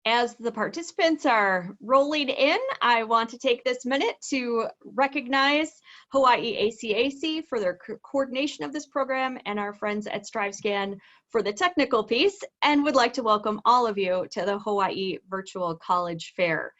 As the participants are rolling in, I want to take this minute to recognize Hawaii ACAC for their coordination of this program and our friends at StriveScan for the technical piece, and would like to welcome all of you to the Hawaii Virtual College Fair.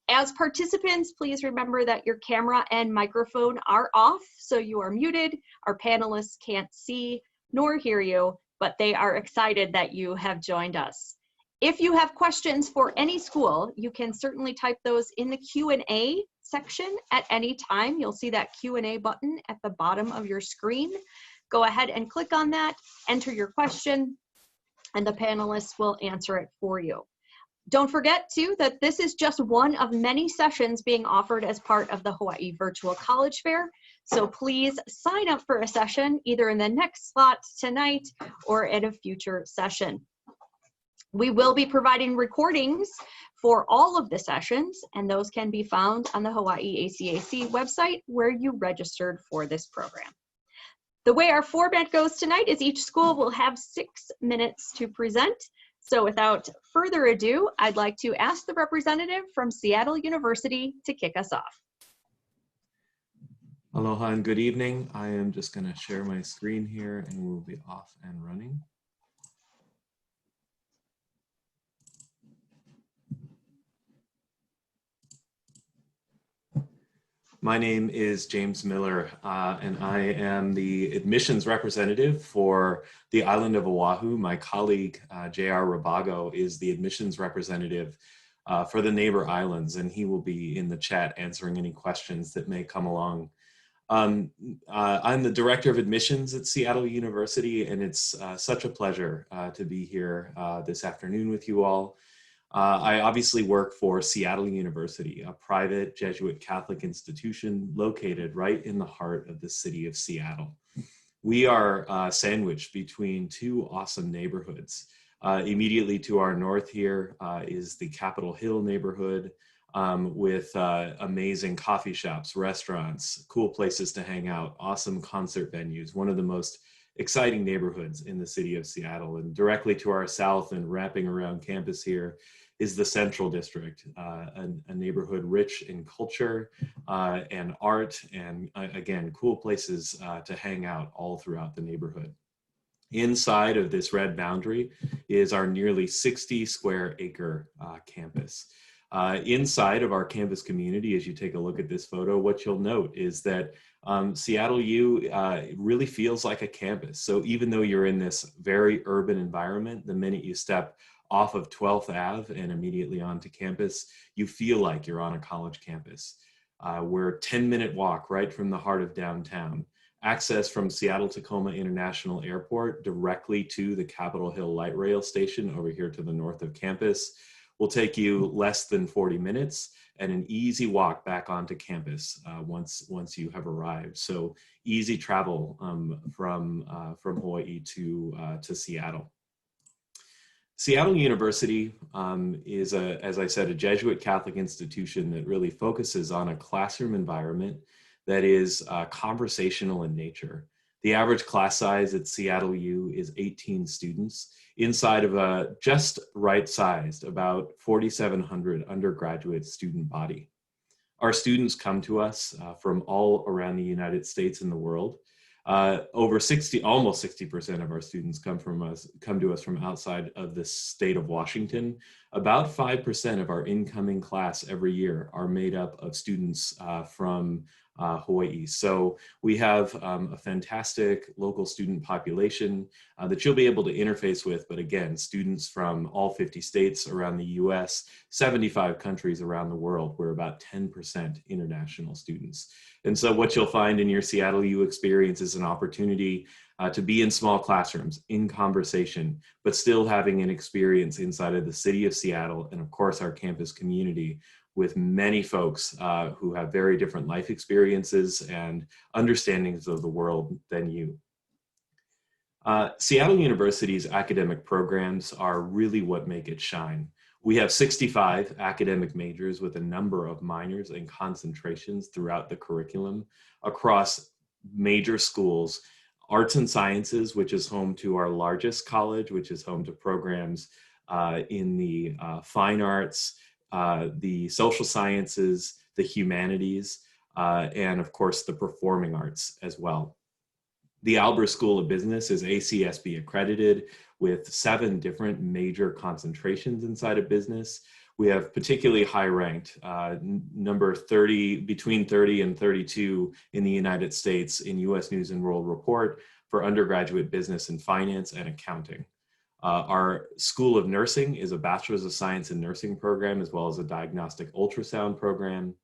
As participants, please remember that your camera and microphone are off, so you are muted. Our panelists can't see nor hear you, but they are excited that you have joined us. If you have questions for any school, you can certainly type those in the Q&A section at any time. You'll see that Q&A button at the bottom of your screen. Go ahead and click on that, enter your question, and the panelists will answer it for you. Don't forget, too, that this is just one of many sessions being offered as part of the Hawaii Virtual College Fair. So please sign up for a session either in the next slot tonight or at a future session. We will be providing recordings for all of the sessions, and those can be found on the Hawaii ACAC website where you registered for this program. The way our format goes tonight is each school will have 6 minutes to present. So without further ado, I'd like to ask the representative from Seattle University to kick us off. Aloha and good evening. I am just going to share my screen here and we'll be off and running. My name is James Miller, and I am the admissions representative for the island of Oahu. My colleague, J.R. Rabago, is the admissions representative for the neighbor islands, and he will be in the chat answering any questions that may come along. I'm the director of admissions at Seattle University, and it's such a pleasure to be here this afternoon with you all. I obviously work for Seattle University, a private Jesuit Catholic institution located right in the heart of the city of Seattle. We are sandwiched between two awesome neighborhoods. Immediately to our north here is the Capitol Hill neighborhood with amazing coffee shops, restaurants, cool places to hang out, awesome concert venues, one of the most exciting neighborhoods in the city of Seattle. And directly to our south and wrapping around campus here is the Central District, a neighborhood rich in culture and art, and again, cool places to hang out all throughout the neighborhood. Inside of this red boundary is our nearly 60 square acre campus. Inside of our campus community, as you take a look at this photo, what you'll note is that Seattle U really feels like a campus. So even though you're in this very urban environment, the minute you step off of 12th Ave and immediately onto campus, you feel like you're on a college campus. We're a 10-minute walk right from the heart of downtown. Access from Seattle-Tacoma International Airport directly to the Capitol Hill Light Rail Station over here to the north of campus will take you less than 40 minutes and an easy walk back onto campus once you have arrived. So easy travel from Hawaii to Seattle. Seattle University is, as I said, a Jesuit Catholic institution that really focuses on a classroom environment that is conversational in nature. The average class size at Seattle U is 18 students inside of a just right-sized, about 4,700 undergraduate student body. Our students come to us from all around the United States and the world. Almost 60% of our students come to us from outside of the state of Washington. About 5% of our incoming class every year are made up of students from Hawaii. So we have a fantastic local student population that you'll be able to interface with, but again, students from all 50 states around the US, 75 countries around the world. We're about 10% international students. And so what you'll find in your Seattle U experience is an opportunity to be in small classrooms, in conversation, but still having an experience inside of the city of Seattle and of course our campus community with many folks who have very different life experiences and understandings of the world than you. Seattle University's academic programs are really what make it shine. We have 65 academic majors with a number of minors and concentrations throughout the curriculum across major schools. Arts and Sciences, which is home to our largest college, which is home to programs in the fine arts, the social sciences, the humanities, and of course the performing arts as well. The Albers School of Business is ACSB accredited with 7 different major concentrations inside of business. We have particularly high ranked, number 30, between 30 and 32 in the United States in US News and World Report for undergraduate business and finance and accounting. Our School of Nursing is a Bachelor's of Science in Nursing program, as well as a diagnostic ultrasound program.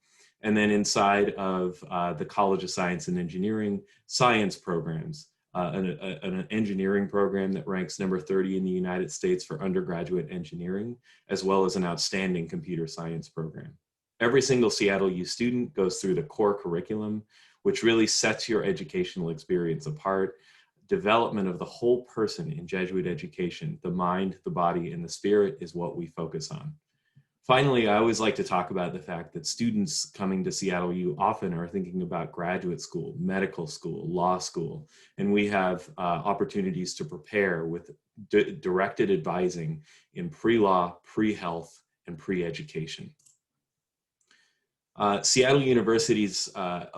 And then inside of the College of Science and Engineering, science programs, an engineering program that ranks number 30 in the United States for undergraduate engineering, as well as an outstanding computer science program. Every single Seattle U student goes through the core curriculum, which really sets your educational experience apart. Development of the whole person in Jesuit education, the mind, the body, and the spirit is what we focus on. Finally, I always like to talk about the fact that students coming to Seattle U often are thinking about graduate school, medical school, law school, and we have opportunities to prepare with directed advising in pre-law, pre-health, and pre-education. Seattle University's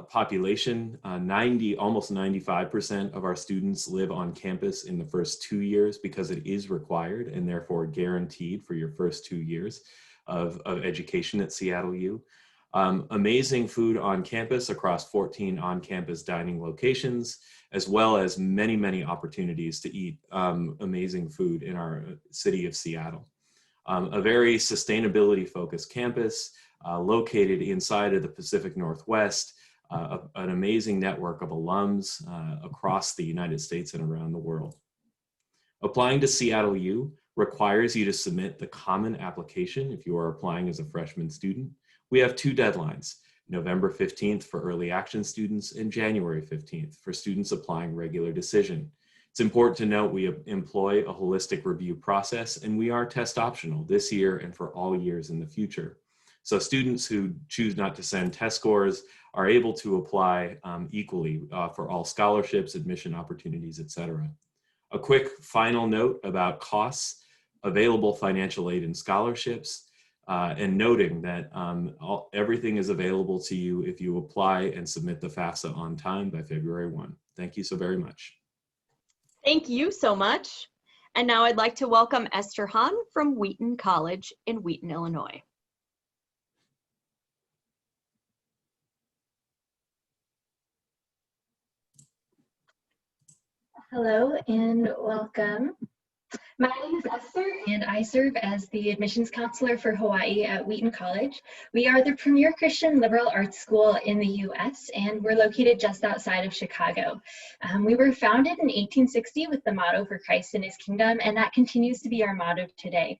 population, almost 95% of our students live on campus in the first 2 years because it is required and therefore guaranteed for your first 2 years of education at Seattle U. Amazing food on campus across 14 on-campus dining locations, as well as many, many opportunities to eat amazing food in our city of Seattle. A very sustainability-focused campus located inside of the Pacific Northwest, an amazing network of alums across the United States and around the world. Applying to Seattle U requires you to submit the common application if you are applying as a freshman student. We have 2 deadlines, November 15th for early action students and January 15th for students applying regular decision. It's important to note we employ a holistic review process, and we are test optional this year and for all years in the future. So students who choose not to send test scores are able to apply equally for all scholarships, admission opportunities, etc. A quick final note about costs, available financial aid and scholarships, and noting that everything is available to you if you apply and submit the FAFSA on time by February 1. Thank you so very much. Thank you so much. And now I'd like to welcome Esther Hahn from Wheaton College in Wheaton, Illinois. Hello and welcome. My name is Esther and I serve as the admissions counselor for Hawaii at Wheaton College. We are the premier Christian liberal arts school in the US and we're located just outside of Chicago. We were founded in 1860 with the motto for Christ and his kingdom, and that continues to be our motto today.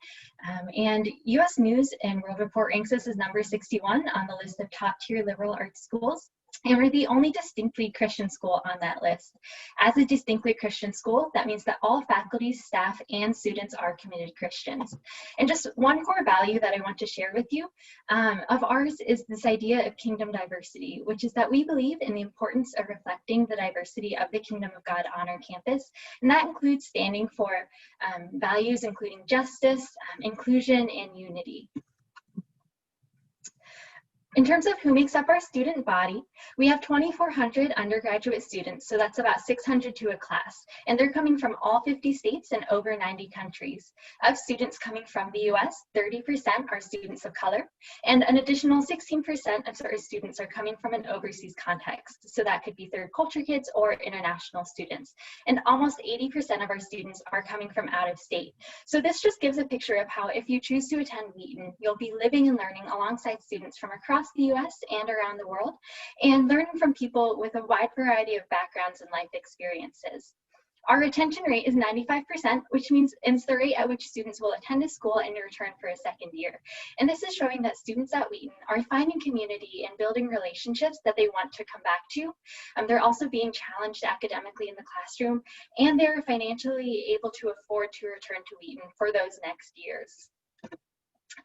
And US News and World Report ranks us as number 61 on the list of top tier liberal arts schools. And we're the only distinctly Christian school on that list. As a distinctly Christian school, that means that all faculty, staff, and students are committed Christians. And just one core value that I want to share with you of ours is this idea of kingdom diversity, which is that we believe in the importance of reflecting the diversity of the kingdom of God on our campus. And that includes standing for values including justice, inclusion, and unity. In terms of who makes up our student body, we have 2,400 undergraduate students, so that's about 600 to a class, and they're coming from all 50 states and over 90 countries. Of students coming from the US, 30% are students of color, and an additional 16% of our students are coming from an overseas context, so that could be third culture kids or international students. And almost 80% of our students are coming from out of state. So this just gives a picture of how if you choose to attend Wheaton, you'll be living and learning alongside students from across the US and around the world, and learning from people with a wide variety of backgrounds and life experiences. Our retention rate is 95%, which means it's the rate at which students will attend a school and return for a second year. And this is showing that students at Wheaton are finding community and building relationships that they want to come back to. They're also being challenged academically in the classroom, and they're financially able to afford to return to Wheaton for those next years.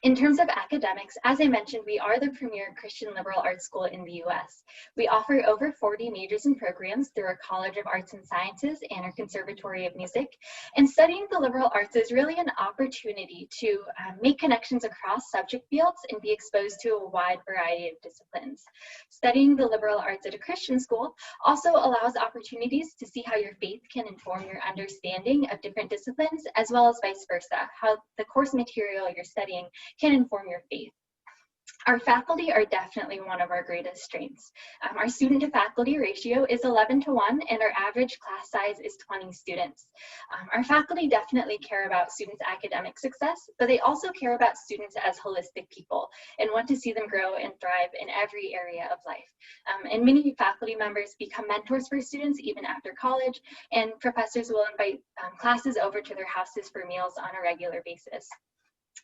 In terms of academics, as I mentioned, we are the premier Christian liberal arts school in the US. We offer over 40 majors and programs through our College of Arts and Sciences and our Conservatory of Music. And studying the liberal arts is really an opportunity to make connections across subject fields and be exposed to a wide variety of disciplines. Studying the liberal arts at a Christian school also allows opportunities to see how your faith can inform your understanding of different disciplines, as well as vice versa, how the course material you're studying can inform your faith. Our faculty are definitely one of our greatest strengths. Our student to faculty ratio is 11:1, and our average class size is 20 students. Our faculty definitely care about students' academic success, but they also care about students as holistic people and want to see them grow and thrive in every area of life. And many faculty members become mentors for students even after college, and professors will invite classes over to their houses for meals on a regular basis.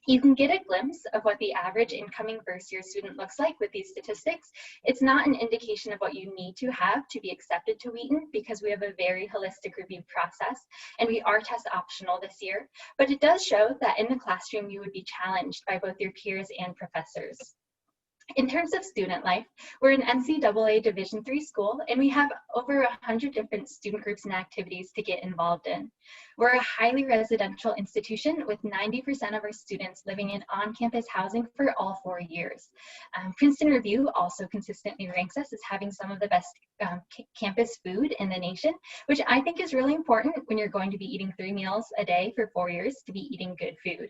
You can get a glimpse of what the average incoming first-year student looks like with these statistics. It's not an indication of what you need to have to be accepted to Wheaton, because we have a very holistic review process and we are test optional this year, but it does show that in the classroom you would be challenged by both your peers and professors. In terms of student life, we're an NCAA Division III school, and we have over 100 different student groups and activities to get involved in. We're a highly residential institution with 90% of our students living in on-campus housing for all 4 years. Princeton Review also consistently ranks us as having some of the best campus food in the nation, which I think is really important when you're going to be eating 3 meals a day for 4 years, to be eating good food.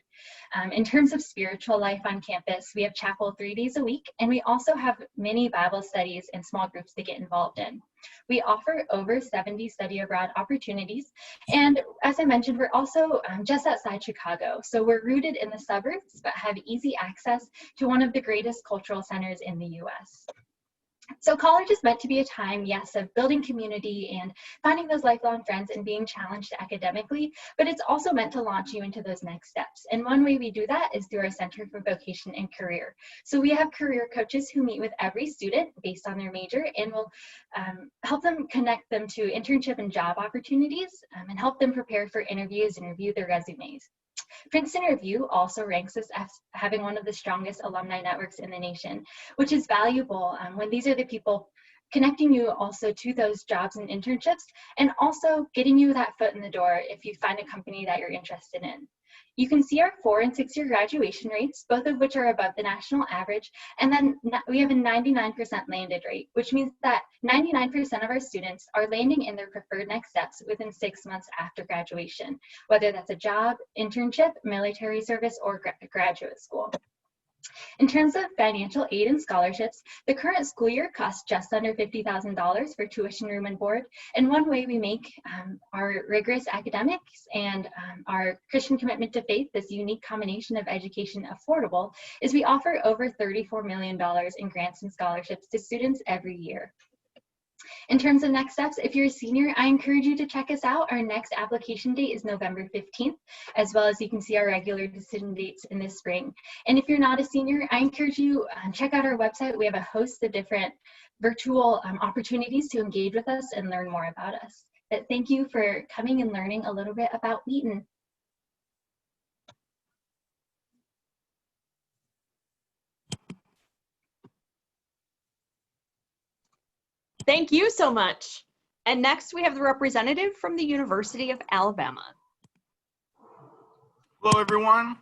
In terms of spiritual life on campus, we have chapel 3 days a week, and we also have many Bible studies and small groups to get involved in. We offer over 70 study abroad opportunities, and as I mentioned, we're also just outside Chicago, so we're rooted in the suburbs but have easy access to one of the greatest cultural centers in the US. So college is meant to be a time, yes, of building community and finding those lifelong friends and being challenged academically, but it's also meant to launch you into those next steps. And one way we do that is through our Center for Vocation and Career. So we have career coaches who meet with every student based on their major and will help them connect them to internship and job opportunities and help them prepare for interviews and review their resumes. Princeton Review also ranks us as having one of the strongest alumni networks in the nation, which is valuable when these are the people connecting you also to those jobs and internships, and also getting you that foot in the door if you find a company that you're interested in. You can see our 4- and 6-year graduation rates, both of which are above the national average, and then we have a 99% landed rate, which means that 99% of our students are landing in their preferred next steps within 6 months after graduation, whether that's a job, internship, military service, or graduate school. In terms of financial aid and scholarships, the current school year costs just under $50,000 for tuition, room, and board. And one way we make our rigorous academics and our Christian commitment to faith, this unique combination of education, affordable, is we offer over $34 million in grants and scholarships to students every year. In terms of next steps, if you're a senior, I encourage you to check us out. Our next application date is November 15th, as well as you can see our regular decision dates in the spring. And if you're not a senior, I encourage you check out our website. We have a host of different virtual opportunities to engage with us and learn more about us. But thank you for coming and learning a little bit about Wheaton. Thank you so much. And next we have the representative from the University of Alabama. Hello, everyone.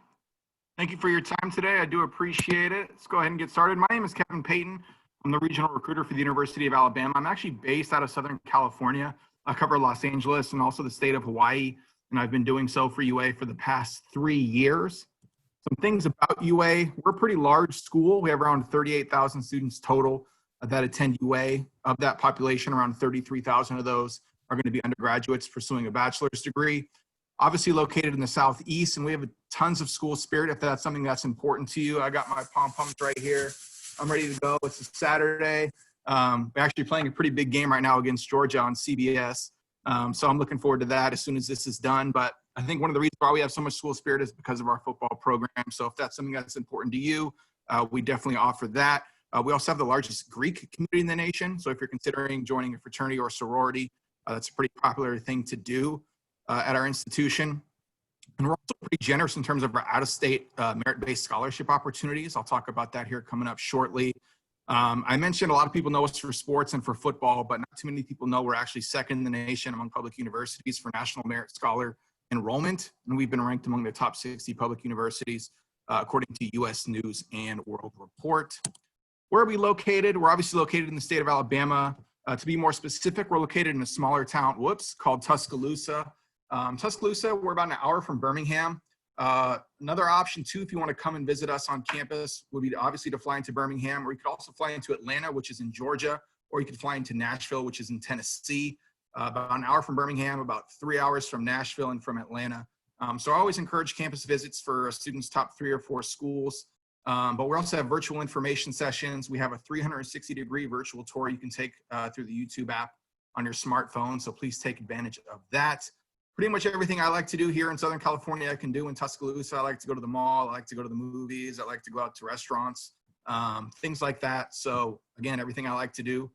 Thank you for your time today. I do appreciate it. Let's go ahead and get started. My name is Kevin Payton. I'm the regional recruiter for the University of Alabama. I'm actually based out of Southern California. I cover Los Angeles and also the state of Hawaii, and I've been doing so for UA for the past 3 years. Some things about UA, we're a pretty large school. We have around 38,000 students total that attend UA. Of that population, around 33,000 of those are going to be undergraduates pursuing a bachelor's degree. Obviously located in the Southeast, and we have tons of school spirit if that's something that's important to you. I got my pom-poms right here. I'm ready to go. It's a Saturday. We're actually playing a pretty big game right now against Georgia on CBS. So I'm looking forward to that as soon as this is done. But I think one of the reasons why we have so much school spirit is because of our football program. So if that's something that's important to you, we definitely offer that. We also have the largest Greek community in the nation. So if you're considering joining a fraternity or sorority, that's a pretty popular thing to do at our institution. And we're also pretty generous in terms of our out-of-state merit-based scholarship opportunities. I'll talk about that here coming up shortly. I mentioned a lot of people know us for sports and for football, but not too many people know we're actually second in the nation among public universities for National Merit Scholar enrollment. And we've been ranked among the top 60 public universities, according to US News and World Report. Where are we located? We're obviously located in the state of Alabama. To be more specific, we're located in a smaller town, called Tuscaloosa. Tuscaloosa, we're about an hour from Birmingham. Another option too, if you want to come and visit us on campus, would be obviously to fly into Birmingham, or you could also fly into Atlanta, which is in Georgia, or you could fly into Nashville, which is in Tennessee. About an hour from Birmingham, about 3 hours from Nashville and from Atlanta. So I always encourage campus visits for students' top 3 or 4 schools. But we also have virtual information sessions. We have a 360-degree virtual tour you can take through the YouTube app on your smartphone. So please take advantage of that. Pretty much everything I like to do here in Southern California, I can do in Tuscaloosa. I like to go to the mall. I like to go to the movies. I like to go out to restaurants, things like that. So again, everything I like to do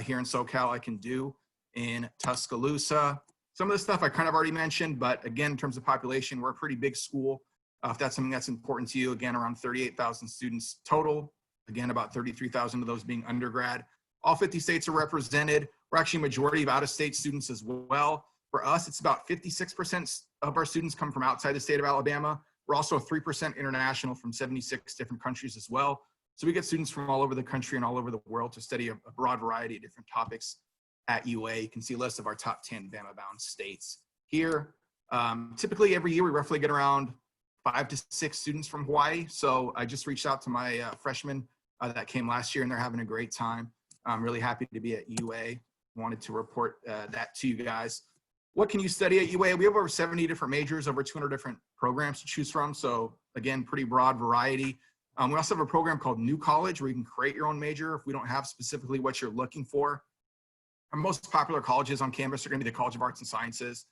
here in SoCal, I can do in Tuscaloosa. Some of the stuff I kind of already mentioned, but again, in terms of population, we're a pretty big school. If that's something that's important to you, again, around 38,000 students total. Again, about 33,000 of those being undergrad. All 50 states are represented. We're actually a majority of out-of-state students as well. For us, it's about 56% of our students come from outside the state of Alabama. We're also 3% international from 76 different countries as well. So we get students from all over the country and all over the world to study a broad variety of different topics at UA. You can see a list of our top 10 Bama-bound states here. Typically every year we roughly get around 5 to 6 students from Hawaii. So I just reached out to my freshmen that came last year, and they're having a great time. I'm really happy to be at UA. Wanted to report that to you guys. What can you study at UA? We have over 70 different majors, over 200 different programs to choose from. So again, pretty broad variety. We also have a program called New College where you can create your own major if we don't have specifically what you're looking for. Our most popular colleges on campus are going to be the College of Arts and Sciences,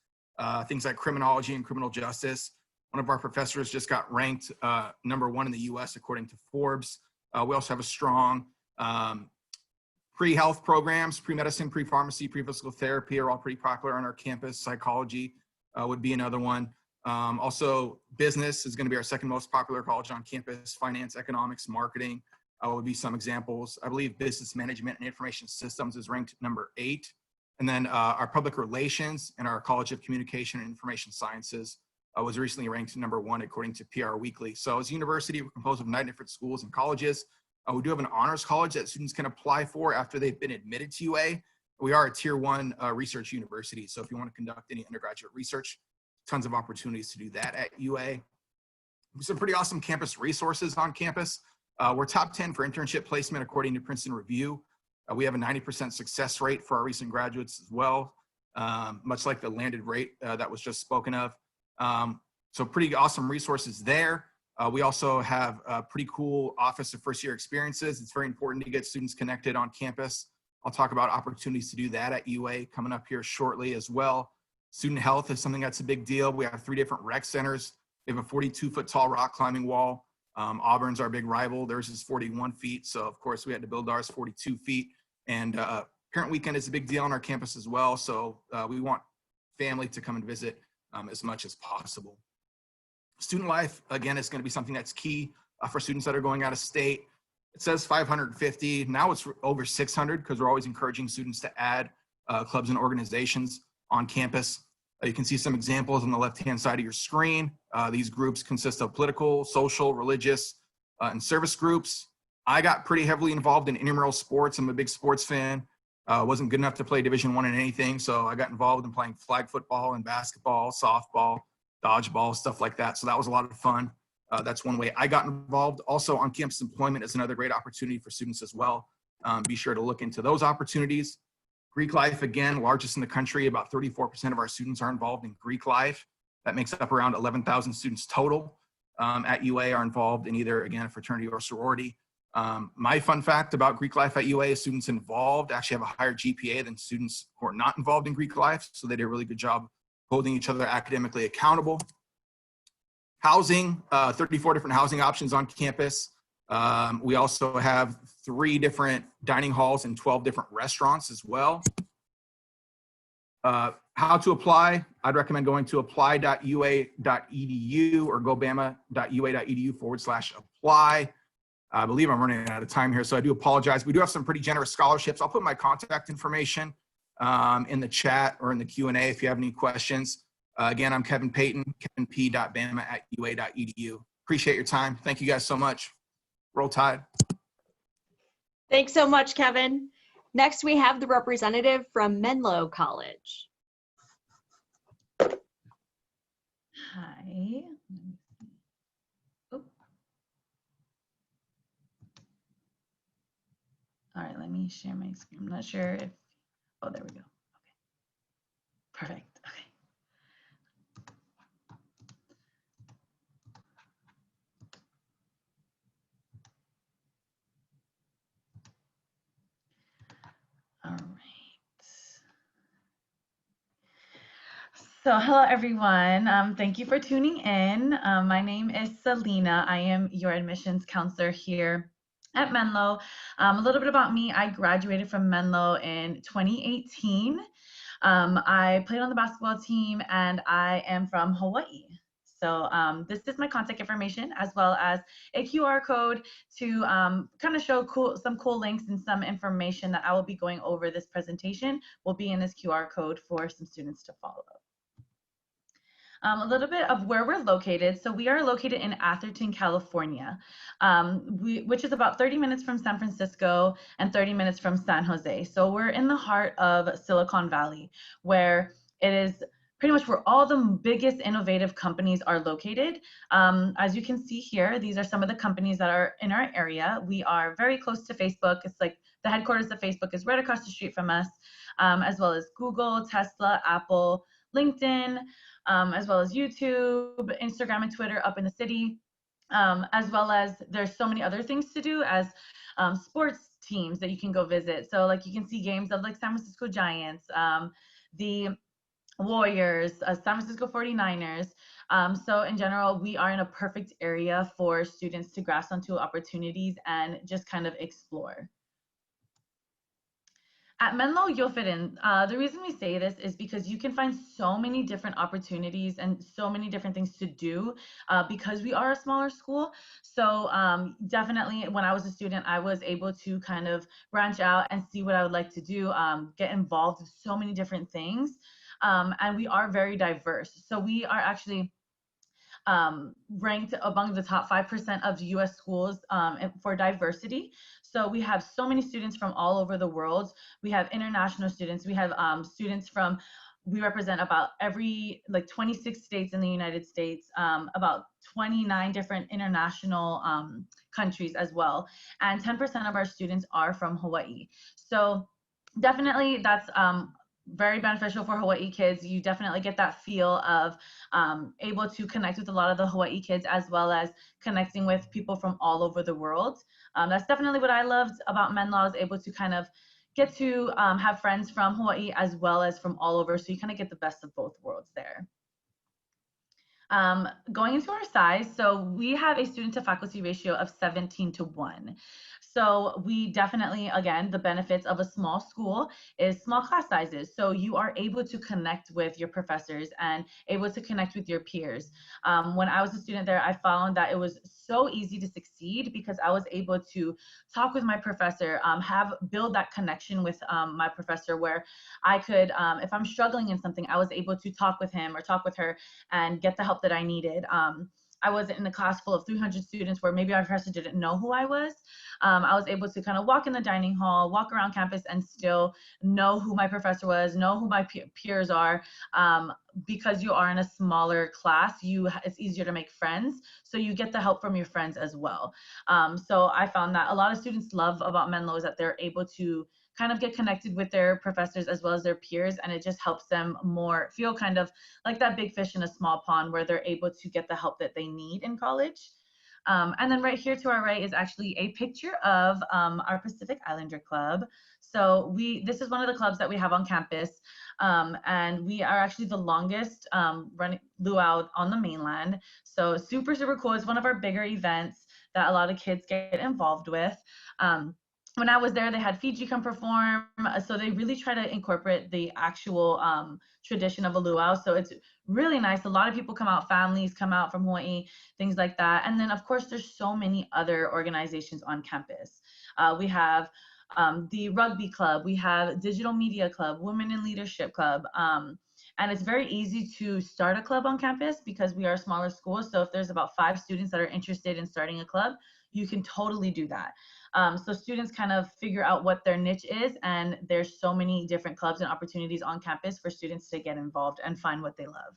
things like criminology and criminal justice. One of our professors just got ranked #1 in the US according to Forbes. We also have a strong pre-health programs, pre-medicine, pre-pharmacy, pre-physical therapy are all pretty popular on our campus. Psychology would be another one. Also, business is going to be our second most popular college on campus. Finance, economics, marketing would be some examples. I believe business management and information systems is ranked #8. And then our public relations and our College of Communication and Information Sciences was recently ranked #1 according to PR Weekly. So as a university, we're composed of 9 different schools and colleges. We do have an honors college that students can apply for after they've been admitted to UA. We are a tier 1 research university. So if you want to conduct any undergraduate research, tons of opportunities to do that at UA. Some pretty awesome campus resources on campus. We're top 10 for internship placement according to Princeton Review. We have a 90% success rate for our recent graduates as well, much like the landed rate that was just spoken of. So pretty awesome resources there. We also have a pretty cool Office of First Year Experiences. It's very important to get students connected on campus. I'll talk about opportunities to do that at UA coming up here shortly as well. Student health is something that's a big deal. We have 3 different rec centers. We have a 42-foot tall rock climbing wall. Auburn's our big rival. Theirs is 41 feet. So of course we had to build ours 42 feet. And parent weekend is a big deal on our campus as well. So we want family to come and visit as much as possible. Student life, again, is going to be something that's key for students that are going out of state. It says 550. Now it's over 600 because we're always encouraging students to add clubs and organizations on campus. You can see some examples on the left-hand side of your screen. These groups consist of political, social, religious, and service groups. I got pretty heavily involved in intramural sports. I'm a big sports fan. Wasn't good enough to play Division I in anything, so I got involved in playing flag football and basketball, softball, dodgeball, stuff like that. So that was a lot of fun. That's one way I got involved. Also, on-campus employment is another great opportunity for students as well. Be sure to look into those opportunities. Greek life, again, largest in the country. About 34% of our students are involved in Greek life. That makes up around 11,000 students total at UA are involved in either, again, a fraternity or sorority. My fun fact about Greek life at UA is students involved actually have a higher GPA than students who are not involved in Greek life. So they did a really good job holding each other academically accountable. Housing, 34 different housing options on campus. We also have 3 different dining halls and 12 different restaurants as well. How to apply, I'd recommend going to apply.ua.edu or gobama.ua.edu/apply. I believe I'm running out of time here, so I do apologize. We do have some pretty generous scholarships. I'll put my contact information in the chat or in the Q&A if you have any questions. Again, I'm Kevin Payton, kevinp.bama@ua.edu. Appreciate your time. Thank you guys so much. Roll Tide. Thanks so much, Kevin. Next, we have the representative from Menlo College. Hi. Oh. All right, let me share my screen. I'm not sure if, oh, there we go. Okay. Perfect. Okay. All right. So hello, everyone. Thank you for tuning in. My name is Selena. I am your admissions counselor here at Menlo. A little bit about me. I graduated from Menlo in 2018. I played on the basketball team and I am from Hawaii. So this is my contact information as well as a QR code to kind of show some cool links and some information that I will be going over this presentation will be in this QR code for some students to follow. A little bit of where we're located. So we are located in Atherton, California, which is about 30 minutes from San Francisco and 30 minutes from San Jose. So we're in the heart of Silicon Valley, where it is pretty much where all the biggest innovative companies are located. As you can see here, these are some of the companies that are in our area. We are very close to Facebook. It's like the headquarters of Facebook is right across the street from us, as well as Google, Tesla, Apple, LinkedIn, as well as YouTube, Instagram, and Twitter up in the city, as well as there's so many other things to do as sports teams that you can go visit. So like you can see games of like San Francisco Giants, the Warriors, San Francisco 49ers. So in general, we are in a perfect area for students to grasp onto opportunities and just kind of explore. At Menlo, you'll fit in. The reason we say this is because you can find so many different opportunities and so many different things to do because we are a smaller school. So definitely when I was a student, I was able to kind of branch out and see what I would like to do, get involved with so many different things. And we are very diverse. So we are actually ranked among the top 5% of US schools for diversity. So we have so many students from all over the world. We have international students. We have students from, we represent about like 26 states in the United States, about 29 different international countries as well. And 10% of our students are from Hawaii. So definitely that's very beneficial for Hawaii kids. You definitely get that feel of able to connect with a lot of the Hawaii kids as well as connecting with people from all over the world. That's definitely what I loved about Menlo. I was able to kind of get to have friends from Hawaii as well as from all over. So you kind of get the best of both worlds there. Going into our size, so we have a student to faculty ratio of 17:1. So we definitely, again, the benefits of a small school is small class sizes. So you are able to connect with your professors and able to connect with your peers. When I was a student there, I found that it was so easy to succeed because I was able to talk with my professor, build that connection with my professor where I could, if I'm struggling in something, I was able to talk with him or talk with her and get the help that I needed. I was in a class full of 300 students where maybe our professor didn't know who I was. I was able to kind of walk in the dining hall, walk around campus and still know who my professor was, know who my peers are. Because you are in a smaller class, it's easier to make friends. So you get the help from your friends as well. So I found that a lot of students love about Menlo is that they're able to kind of get connected with their professors as well as their peers, and it just helps them more feel kind of like that big fish in a small pond where they're able to get the help that they need in college. And then right here to our right is actually a picture of our Pacific Islander Club. So this is one of the clubs that we have on campus, and we are actually the longest running luau on the mainland. So super, super cool. It's one of our bigger events that a lot of kids get involved with. when I was there, they had Fiji come perform. So they really try to incorporate the actual tradition of a luau. So it's really nice. A lot of people come out, families come out from Hawaii, things like that. And then of course, there's so many other organizations on campus. We have the rugby club, we have digital media club, women in leadership club. And it's very easy to start a club on campus because we are a smaller school. So if there's about 5 students that are interested in starting a club, you can totally do that. So students kind of figure out what their niche is, and there's so many different clubs and opportunities on campus for students to get involved and find what they love.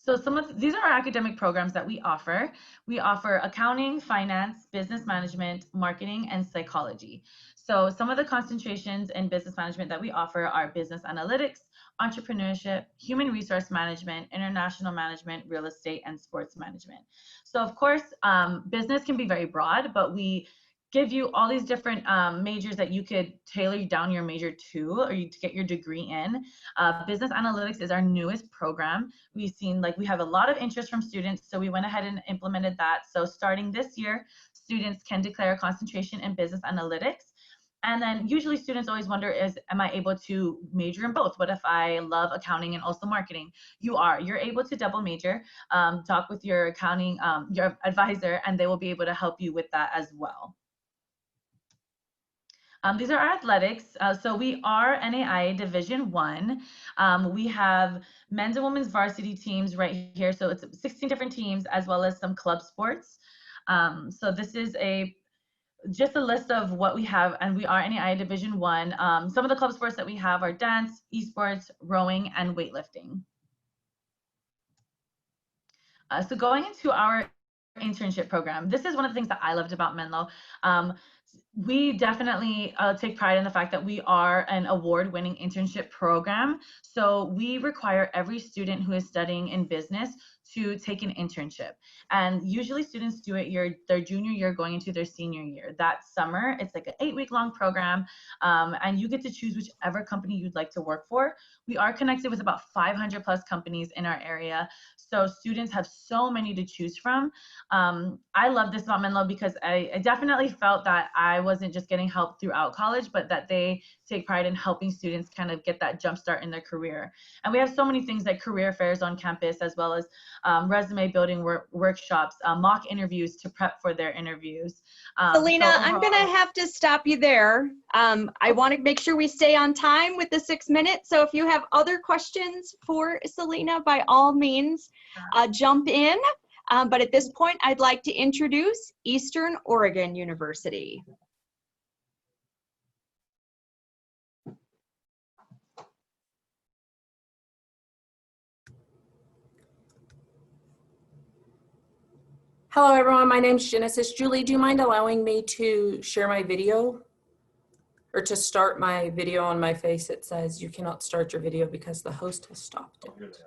So these are our academic programs that we offer. We offer accounting, finance, business management, marketing, and psychology. So some of the concentrations in business management that we offer are business analytics, entrepreneurship, human resource management, international management, real estate, and sports management. So of course, business can be very broad, but we give you all these different majors that you could tailor down your major to, or to get your degree in. Business analytics is our newest program. We've seen we have a lot of interest from students, so we went ahead and implemented that. So starting this year, students can declare a concentration in business analytics. And then usually students always wonder am I able to major in both? What if I love accounting and also marketing? You're able to double major, talk with your accounting, your advisor, and they will be able to help you with that as well. These are our athletics. So we are NAIA Division I. We have men's and women's varsity teams right here. So it's 16 different teams as well as some club sports. So this is just a list of what we have, and we are NAIA Division I. Some of the club sports that we have are dance, esports, rowing, and weightlifting. So going into our internship program, this is one of the things that I loved about Menlo. We definitely take pride in the fact that we are an award-winning internship program. So we require every student who is studying in business to take an internship. And usually students do it their junior year going into their senior year. That summer, it's like an 8-week-long program, and you get to choose whichever company you'd like to work for. We are connected with about 500 plus companies in our area. So students have so many to choose from. I love this about Menlo because I definitely felt that I wasn't just getting help throughout college, but that they take pride in helping students kind of get that jump start in their career. And we have so many things like career fairs on campus, as well as resume building workshops, mock interviews to prep for their interviews. Selena, so I'm going to have to stop you there. I want to make sure we stay on time with the 6 minutes. So if you have other questions for Selena, by all means, jump in. But at this point, I'd like to introduce Eastern Oregon University. Hello everyone, my name is Genesis. Julie, do you mind allowing me to share my video? Or to start my video on my face? It says you cannot start your video because the host has stopped it.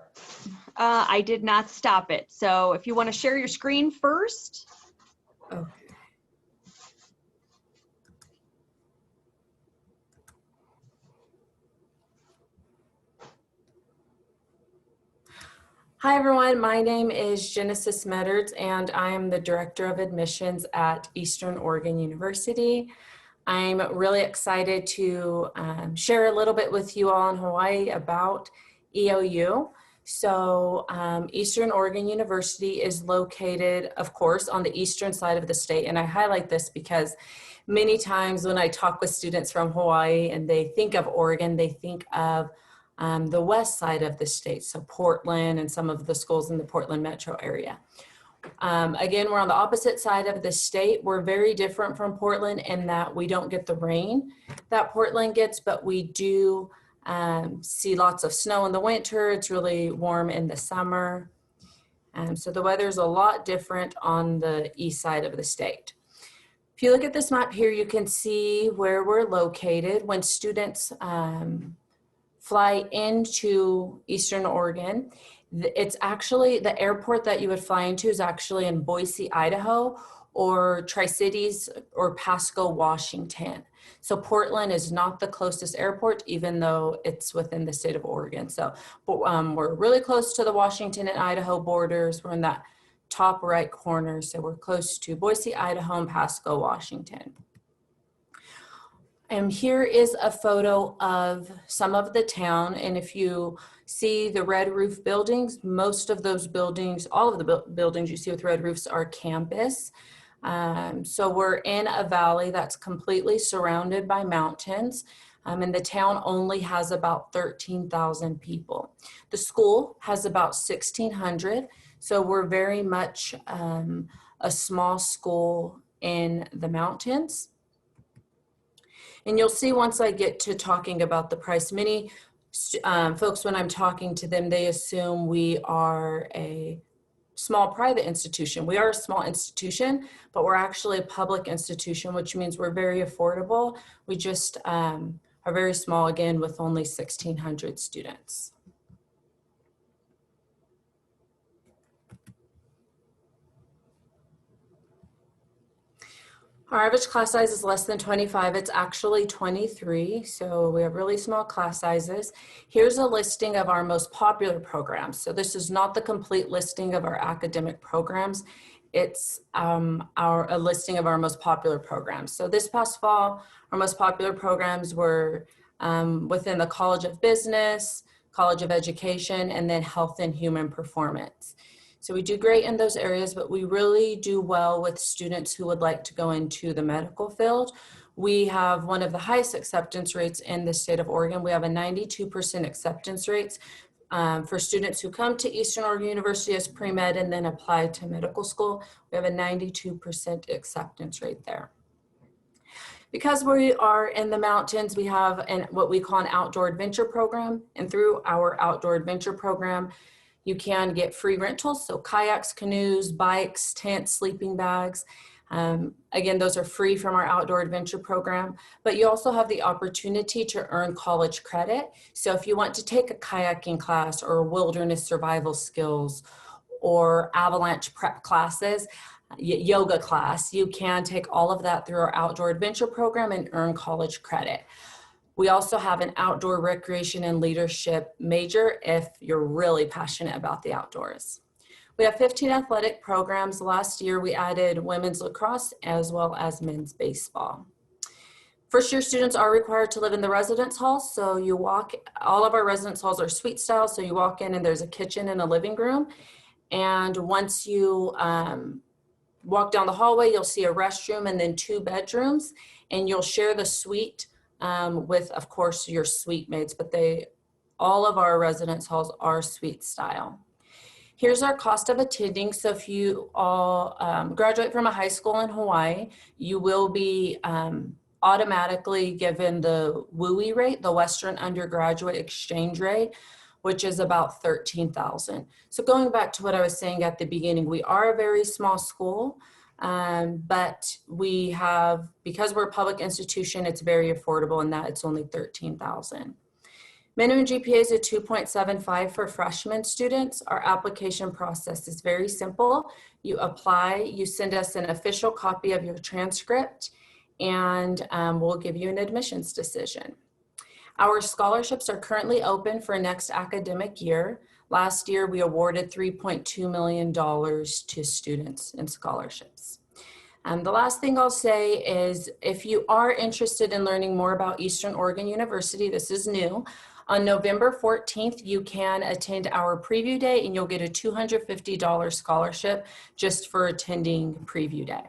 I did not stop it. So if you want to share your screen first. Okay. Hi everyone, my name is Genesis Meddards and I am the Director of Admissions at Eastern Oregon University. I'm really excited to share a little bit with you all in Hawaii about EOU. So Eastern Oregon University is located, of course, on the eastern side of the state. And I highlight this because many times when I talk with students from Hawaii and they think of Oregon, they think of the west side of the state, so Portland and some of the schools in the Portland metro area. Again, we're on the opposite side of the state. We're very different from Portland in that we don't get the rain that Portland gets, but we do see lots of snow in the winter. It's really warm in the summer. So the weather's a lot different on the east side of the state. If you look at this map here, you can see where we're located. When students fly into Eastern Oregon, it's actually, the airport that you would fly into is actually in Boise, Idaho, or Tri-Cities or Pasco, Washington. So Portland is not the closest airport, even though it's within the state of Oregon. So we're really close to the Washington and Idaho borders. We're in that top right corner. So we're close to Boise, Idaho, and Pasco, Washington. And here is a photo of some of the town. And if you see the red roof buildings, most of those buildings, all of the buildings you see with red roofs are campus. So we're in a valley that's completely surrounded by mountains. And the town only has about 13,000 people. The school has about 1,600. So we're very much a small school in the mountains. And you'll see once I get to talking about the price, many folks, when I'm talking to them, they assume we are a small private institution. We are a small institution, but we're actually a public institution, which means we're very affordable. We just are very small, again, with only 1,600 students. Our average class size is less than 25. It's actually 23, so we have really small class sizes. Here's a listing of our most popular programs. So this is not the complete listing of our academic programs. It's a listing of our most popular programs. So this past fall, our most popular programs were within the College of Business, College of Education, and then Health and Human Performance. So we do great in those areas, but we really do well with students who would like to go into the medical field. We have one of the highest acceptance rates in the state of Oregon. We have a 92% acceptance rates for students who come to Eastern Oregon University as pre-med and then apply to medical school. We have a 92% acceptance rate there. Because we are in the mountains, we have what we call an outdoor adventure program. And through our outdoor adventure program, you can get free rentals, so kayaks, canoes, bikes, tents, sleeping bags. Again, those are free from our outdoor adventure program, but you also have the opportunity to earn college credit. So if you want to take a kayaking class or wilderness survival skills or avalanche prep classes, yoga class, you can take all of that through our outdoor adventure program and earn college credit. We also have an outdoor recreation and leadership major if you're really passionate about the outdoors. We have 15 athletic programs. Last year, we added women's lacrosse as well as men's baseball. First year students are required to live in the residence hall. So you walk, all of our residence halls are suite style. So you walk in and there's a kitchen and a living room. And once you walk down the hallway, you'll see a restroom and then 2 bedrooms, and you'll share the suite with, of course, your suite mates, but all of our residence halls are suite style. Here's our cost of attending. So if you all graduate from a high school in Hawaii, you will be automatically given the WUI rate, the Western Undergraduate Exchange Rate, which is about $13,000. So going back to what I was saying at the beginning, we are a very small school. But we have, because we're a public institution, it's very affordable in that it's only $13,000. Minimum GPA is a 2.75 for freshman students. Our application process is very simple. You apply, you send us an official copy of your transcript, and we'll give you an admissions decision. Our scholarships are currently open for next academic year. Last year, we awarded $3.2 million to students in scholarships. The last thing I'll say is if you are interested in learning more about Eastern Oregon University, this is new, on November 14th, you can attend our preview day and you'll get a $250 scholarship just for attending preview day.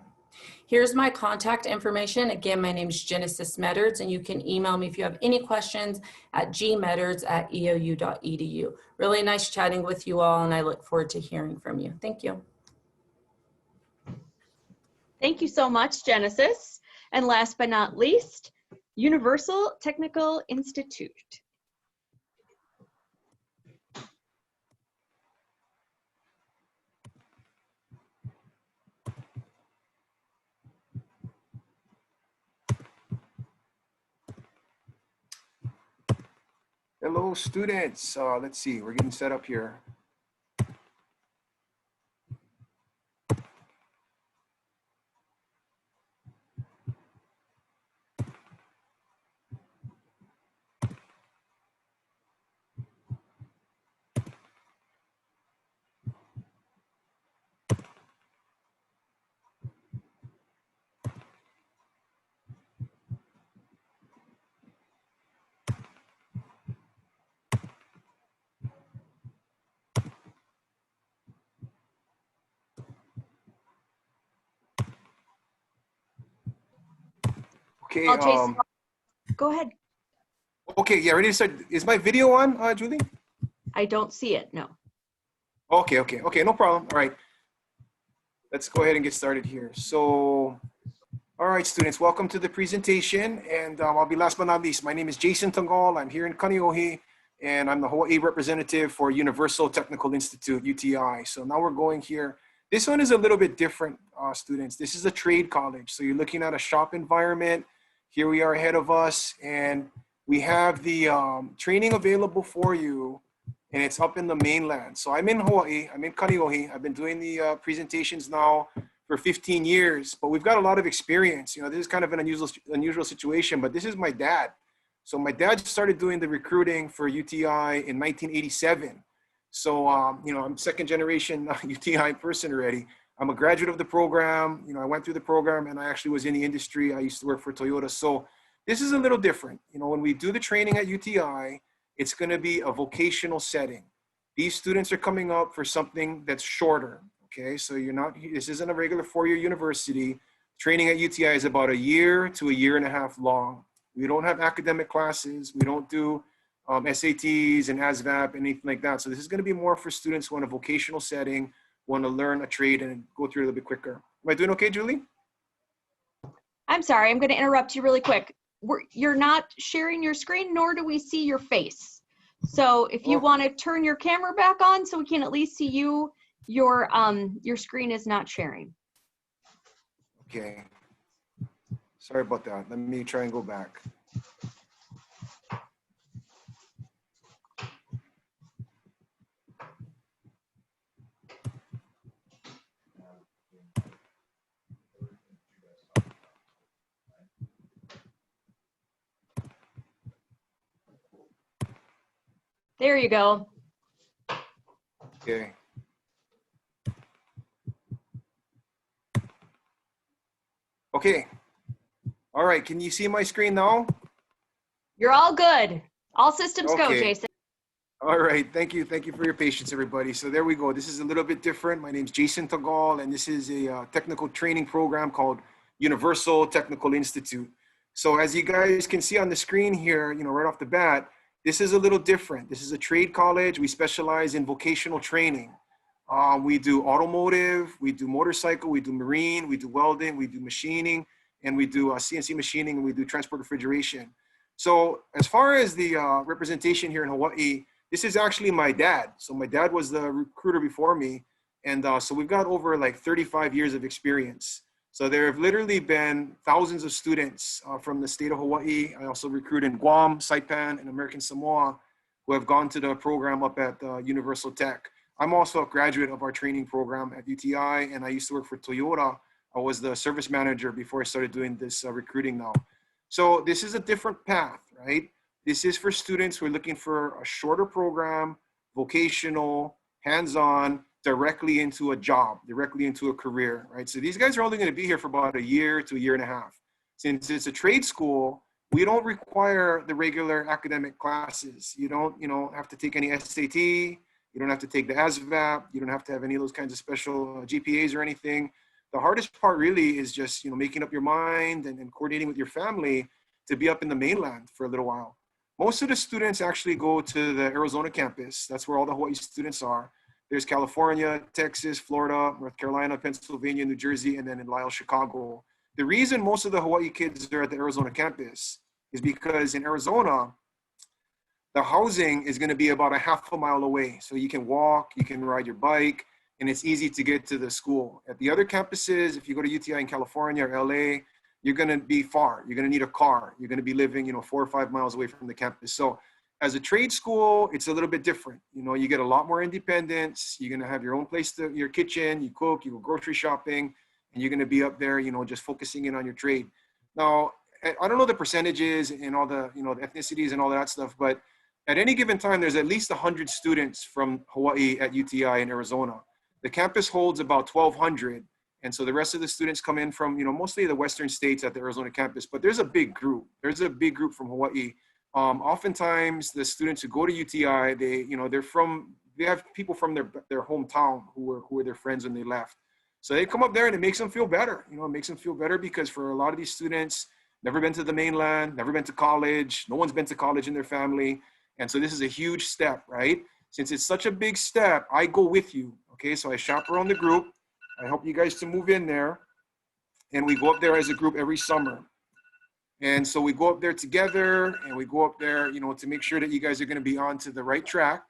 Here's my contact information. Again, my name is Genesis Meddards, and you can email me if you have any questions at gmeddards@eou.edu. Really nice chatting with you all, and I look forward to hearing from you. Thank you. Thank you so much, Genesis. And last but not least, Universal Technical Institute. Hello, students. Let's see, we're getting set up here. Okay, Well, Jason, go ahead. okay, yeah, ready to start. Is my video on, Julie? I don't see it, no. Okay, no problem. All right, let's go ahead and get started here. So, all right, students, welcome to the presentation. And I'll be last but not least. My name is Jason Tangol. I'm here in Kaneohe, and I'm the Hawaii representative for Universal Technical Institute, UTI. So now we're going here. This one is a little bit different, students. This is a trade college. So you're looking at a shop environment. Here we are ahead of us, and we have the training available for you, and it's up in the mainland. So I'm in Hawaii, I'm in Kaneohe. I've been doing the presentations now for 15 years, but we've got a lot of experience. You know, this is kind of an unusual situation, but this is my dad. So my dad started doing the recruiting for UTI in 1987. So, you know, I'm second generation UTI person already. I'm a graduate of the program. You know, I went through the program and I actually was in the industry. I used to work for Toyota. So this is a little different. You know, when we do the training at UTI, it's going to be a vocational setting. These students are coming up for something that's shorter. Okay, so this isn't a regular 4-year university. Training at UTI is about a year to a year and a half long. We don't have academic classes. We don't do SATs and ASVAB, anything like that. So this is going to be more for students who want a vocational setting, want to learn a trade and go through it a little bit quicker. Am I doing okay, Julie? I'm sorry, I'm going to interrupt you really quick. You're not sharing your screen, nor do we see your face. So if you want to turn your camera back on so we can at least see you, your screen is not sharing. Okay. Sorry about that. Let me try and go back. There you go. Okay. Okay. All right. Can you see my screen now? You're all good. All systems go, Okay. Jason. All right. Thank you. Thank you for your patience, everybody. So there we go. This is a little bit different. My name's Jason Tagal, and this is a technical training program called Universal Technical Institute. So as you guys can see on the screen here, you know, right off the bat, this is a little different. This is a trade college. We specialize in vocational training. We do automotive, we do motorcycle, we do marine, we do welding, we do machining, and we do CNC machining, and we do transport refrigeration. So as far as the representation here in Hawaii, this is actually my dad. So my dad was the recruiter before me. And so we've got over like 35 years of experience. So there have literally been thousands of students from the state of Hawaii. I also recruit in Guam, Saipan, and American Samoa who have gone to the program up at Universal Tech. I'm also a graduate of our training program at UTI, and I used to work for Toyota. I was the service manager before I started doing this recruiting now. So this is a different path, right? This is for students who are looking for a shorter program, vocational, hands-on, directly into a job, directly into a career, right? So these guys are only going to be here for about a year to a year and a half. Since it's a trade school, we don't require the regular academic classes. You don't, have to take any SAT. You don't have to take the ASVAB. You don't have to have any of those kinds of special GPAs or anything. The hardest part really is just, making up your mind and coordinating with your family to be up in the mainland for a little while. Most of the students actually go to the Arizona campus. That's where all the Hawaii students are. There's California, Texas, Florida, North Carolina, Pennsylvania, New Jersey, and then in Lisle, Chicago. The reason most of the Hawaii kids are at the Arizona campus is because in Arizona, the housing is going to be about a half a mile away. So you can walk, you can ride your bike, and it's easy to get to the school. At the other campuses, if you go to UTI in California or LA, you're going to be far. You're going to need a car. You're going to be living, 4 or 5 miles away from the campus. So as a trade school, it's a little bit different. You get a lot more independence. You're going to have your own place, your kitchen, you cook, you go grocery shopping, and you're going to be up there, just focusing in on your trade. Now, I don't know the percentages and all the, the ethnicities and all that stuff, but at any given time, there's at least 100 students from Hawaii at UTI in Arizona. The campus holds about 1,200. And so the rest of the students come in from, mostly the Western states at the Arizona campus, but there's a big group. There's a big group from Hawaii. Oftentimes the students who go to UTI, they have people from their hometown who were their friends when they left. So they come up there and it makes them feel better. It makes them feel better because for a lot of these students, never been to the mainland, never been to college. No one's been to college in their family. And so this is a huge step, right? Since it's such a big step, I go with you, okay? So I chaperone the group. I help you guys to move in there. And we go up there as a group every summer. And so we go up there together, and we go up there, you know, to make sure that you guys are going to be on to the right track.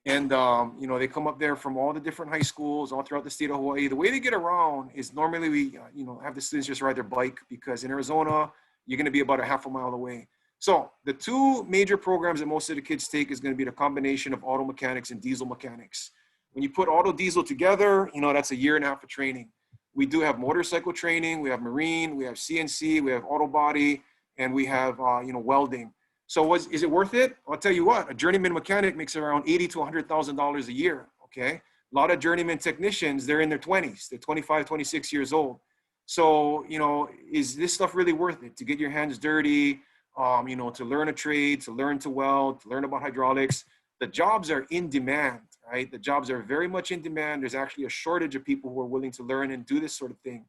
And, you know, they come up there from all the different high schools all throughout the state of Hawaii. The way they get around is normally we, you know, have the students just ride their bike, because in Arizona, you're going to be about a half a mile away. So the two major programs that most of the kids take is going to be the combination of auto mechanics and diesel mechanics. When you put auto diesel together, you know, that's a year and a half of training. We do have motorcycle training, we have marine, we have CNC, we have auto body, and we have, you know, welding. So is it worth it? I'll tell you what, a journeyman mechanic makes around $80,000 to $100,000 a year, okay? A lot of journeyman technicians, they're in their 20s, they're 25, 26 years old. So, you know, is this stuff really worth it? To get your hands dirty, you know, to learn a trade, to learn to weld, to learn about hydraulics. The jobs are in demand, right? The jobs are very much in demand. There's actually a shortage of people who are willing to learn and do this sort of thing.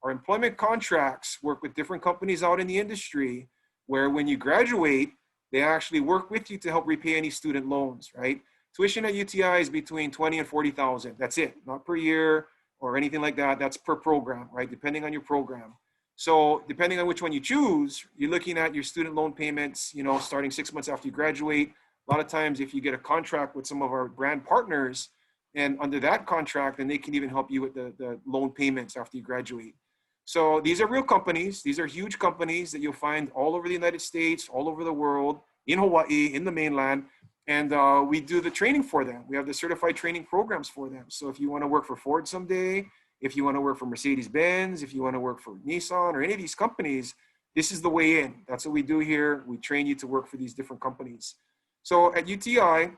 Our employment contracts work with different companies out in the industry, where when you graduate, they actually work with you to help repay any student loans, right? Tuition at UTI is between $20,000 and $40,000. That's it, not per year or anything like that. That's per program, right? Depending on your program. So depending on which one you choose, you're looking at your student loan payments, you know, starting 6 months after you graduate. A lot of times, if you get a contract with some of our brand partners, and under that contract, then they can even help you with the loan payments after you graduate. So these are real companies. These are huge companies that you'll find all over the United States, all over the world, in Hawaii, in the mainland. And we do the training for them. We have the certified training programs for them. So if you want to work for Ford someday, if you want to work for Mercedes-Benz, if you want to work for Nissan or any of these companies, this is the way in. That's what we do here. We train you to work for these different companies. So at UTI,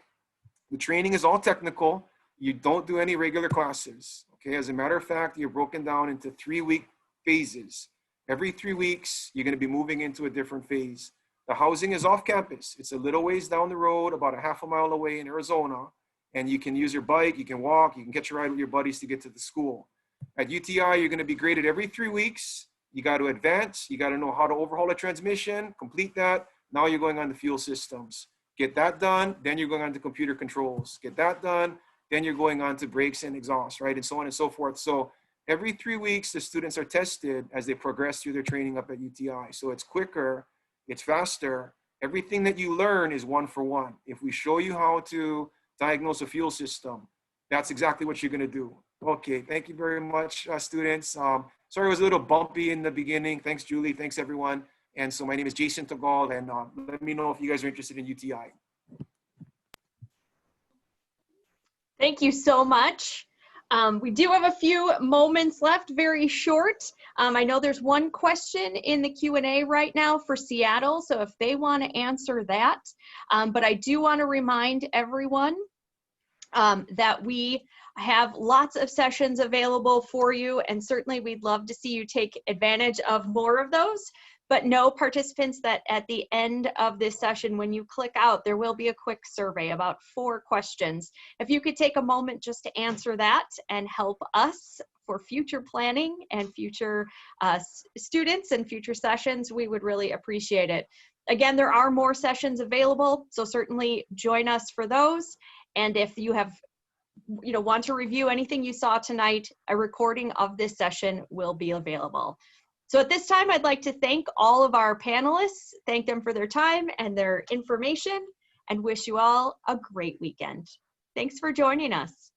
the training is all technical. You don't do any regular classes, okay? As a matter of fact, you're broken down into 3-week phases. Every 3 weeks, you're gonna be moving into a different phase. The housing is off campus. It's a little ways down the road, about a half a mile away in Arizona, and you can use your bike, you can walk, you can catch a ride with your buddies to get to the school. At UTI, you're gonna be graded every 3 weeks. You gotta advance, you gotta know how to overhaul a transmission, complete that. Now you're going on to fuel systems. Get that done, then you're going on to computer controls. Get that done, then you're going on to brakes and exhaust, right? And so on and so forth. So every 3 weeks, the students are tested as they progress through their training up at UTI. So it's quicker, it's faster. Everything that you learn is 1-for-1. If we show you how to diagnose a fuel system, that's exactly what you're gonna do. Okay, thank you very much, students. Sorry it was a little bumpy in the beginning. Thanks, Julie, thanks everyone. And so my name is Jason Tagal, and let me know if you guys are interested in UTI. Thank you so much. We do have a few moments left, very short. I know there's one question in the Q&A right now for Seattle, so if they want to answer that. But I do want to remind everyone that we have lots of sessions available for you, and certainly we'd love to see you take advantage of more of those. But know, participants, that at the end of this session, when you click out, there will be a quick survey, about 4 questions. If you could take a moment just to answer that and help us for future planning and future students and future sessions, we would really appreciate it. Again, there are more sessions available, so certainly join us for those. And if you have, want to review anything you saw tonight, a recording of this session will be available. So at this time, I'd like to thank all of our panelists, thank them for their time and their information, and wish you all a great weekend. Thanks for joining us.